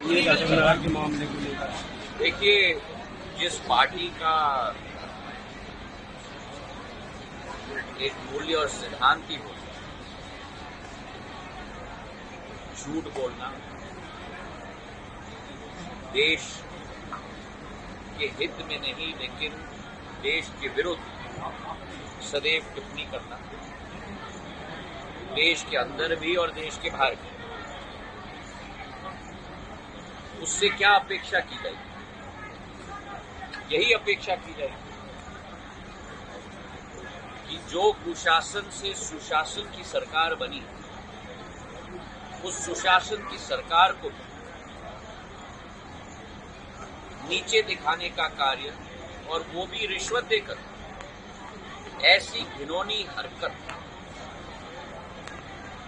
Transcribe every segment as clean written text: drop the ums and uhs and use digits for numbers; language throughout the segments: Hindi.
ये दशहरा के मामले को लेकर देखिए, जिस पार्टी का एक मूल्य और सिद्धांत ही हो, झूठ बोलना, देश के हित में नहीं लेकिन देश के विरुद्ध सदैव टिप्पणी करना, देश के अंदर भी और देश के बाहर भी, उससे क्या अपेक्षा की जाएगी? यही अपेक्षा की जाएगी कि जो कुशासन से सुशासन की सरकार बनी, उस सुशासन की सरकार को नीचे दिखाने का कार्य, और वो भी रिश्वत देकर, ऐसी घिनौनी हरकत,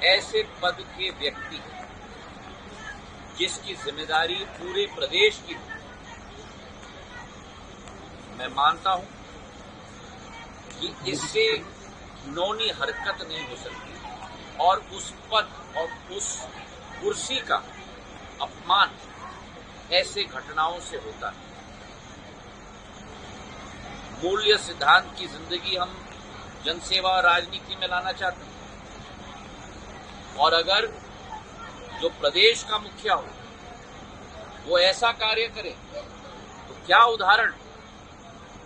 ऐसे पद के व्यक्ति जिसकी जिम्मेदारी पूरे प्रदेश की, मैं मानता हूं कि इससे घिनौनी हरकत नहीं हो सकती और उस पद और उस कुर्सी का अपमान ऐसे घटनाओं से होता है। मूल्य सिद्धांत की जिंदगी हम जनसेवा और राजनीति में लाना चाहते हैं, और अगर जो प्रदेश का मुखिया हो वो ऐसा कार्य करे तो क्या उदाहरण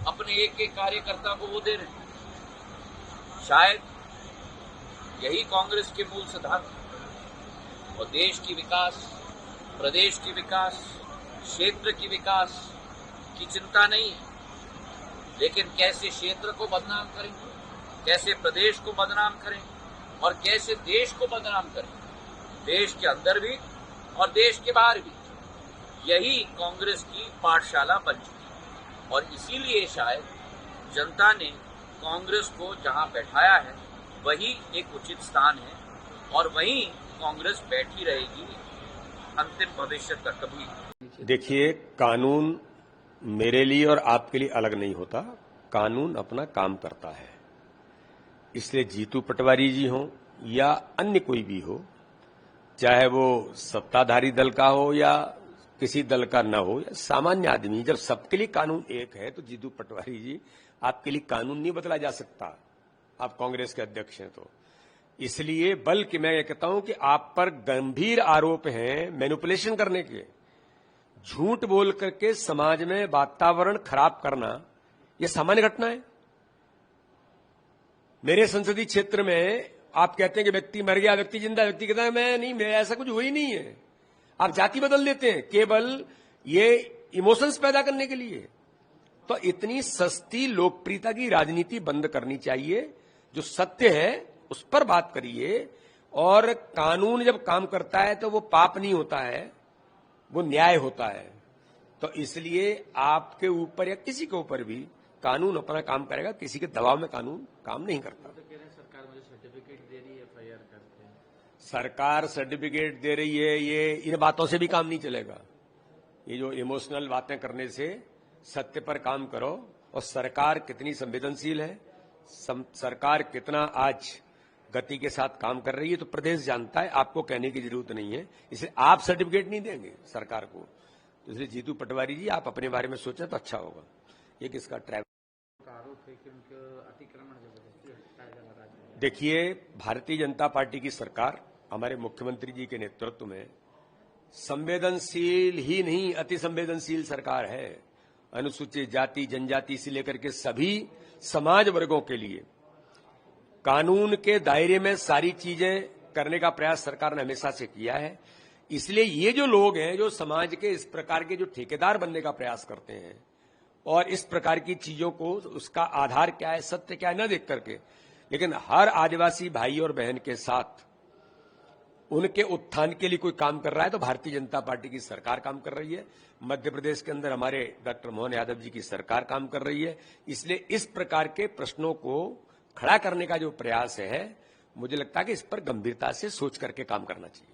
अपने एक एक कार्यकर्ता को वो दे रहे हैं? शायद यही कांग्रेस के मूल सिद्धांत, और देश की विकास, प्रदेश की विकास, क्षेत्र की विकास की चिंता नहीं है, लेकिन कैसे क्षेत्र को बदनाम करें, कैसे प्रदेश को बदनाम करें और कैसे देश को बदनाम करें, देश के अंदर भी और देश के बाहर भी। यही कांग्रेस की पाठशाला बन चुकी है, और इसीलिए शायद जनता ने कांग्रेस को जहां बैठाया है वही एक उचित स्थान है, और वहीं कांग्रेस बैठी रहेगी अंतिम भविष्य तक। कभी देखिए, कानून मेरे लिए और आपके लिए अलग नहीं होता, कानून अपना काम करता है। इसलिए जीतू पटवारी जी हों या अन्य कोई भी हो, चाहे वो सत्ताधारी दल का हो या किसी दल का न हो, या सामान्य आदमी, जब सबके लिए कानून एक है तो जीतू पटवारी जी, आपके लिए कानून नहीं बदला जा सकता। आप कांग्रेस के अध्यक्ष हैं तो इसलिए, बल्कि मैं ये कहता हूं कि आप पर गंभीर आरोप हैं मैनिपुलेशन करने के, झूठ बोल करके समाज में वातावरण खराब करना, यह सामान्य घटना है। मेरे संसदीय क्षेत्र में आप कहते हैं कि व्यक्ति मर गया, व्यक्ति जिंदा, व्यक्ति कहता है मैं नहीं, मैं ऐसा कुछ हुआ ही नहीं है। आप जाति बदल देते हैं केवल ये इमोशंस पैदा करने के लिए। तो इतनी सस्ती लोकप्रियता की राजनीति बंद करनी चाहिए। जो सत्य है उस पर बात करिए, और कानून जब काम करता है तो वो पाप नहीं होता है, वो न्याय होता है। तो इसलिए आपके ऊपर या किसी के ऊपर भी कानून अपना काम करेगा, किसी के दबाव में कानून काम नहीं करता। सरकार मुझे सर्टिफिकेट दे रही है, एफआईआर करते हैं। सरकार सर्टिफिकेट दे रही है, ये इन बातों से भी काम नहीं चलेगा। ये जो इमोशनल बातें करने से, सत्य पर काम करो। और सरकार कितनी संवेदनशील है, सरकार कितना आज गति के साथ काम कर रही है, तो प्रदेश जानता है, आपको कहने की जरूरत नहीं है। इसलिए आप सर्टिफिकेट नहीं देंगे सरकार को, तो इसलिए जीतू पटवारी जी आप अपने बारे में सोचें तो अच्छा होगा। ये किसका ट्रैवल आरोप है कि उनके अतिक्रमण जबरदस्ती हटाया जा रहा है। देखिए, भारतीय जनता पार्टी की सरकार हमारे मुख्यमंत्री जी के नेतृत्व में संवेदनशील ही नहीं, अति संवेदनशील सरकार है। अनुसूचित जाति जनजाति से लेकर के सभी समाज वर्गों के लिए कानून के दायरे में सारी चीजें करने का प्रयास सरकार ने हमेशा से किया है। इसलिए ये जो लोग हैं जो समाज के इस प्रकार के जो ठेकेदार बनने का प्रयास करते हैं और इस प्रकार की चीजों को, उसका आधार क्या है, सत्य क्या है, न देख करके, लेकिन हर आदिवासी भाई और बहन के साथ उनके उत्थान के लिए कोई काम कर रहा है तो भारतीय जनता पार्टी की सरकार काम कर रही है। मध्य प्रदेश के अंदर हमारे डॉक्टर मोहन यादव जी की सरकार काम कर रही है। इसलिए इस प्रकार के प्रश्नों को खड़ा करने का जो प्रयास है, मुझे लगता है कि इस पर गंभीरता से सोच करके काम करना चाहिए।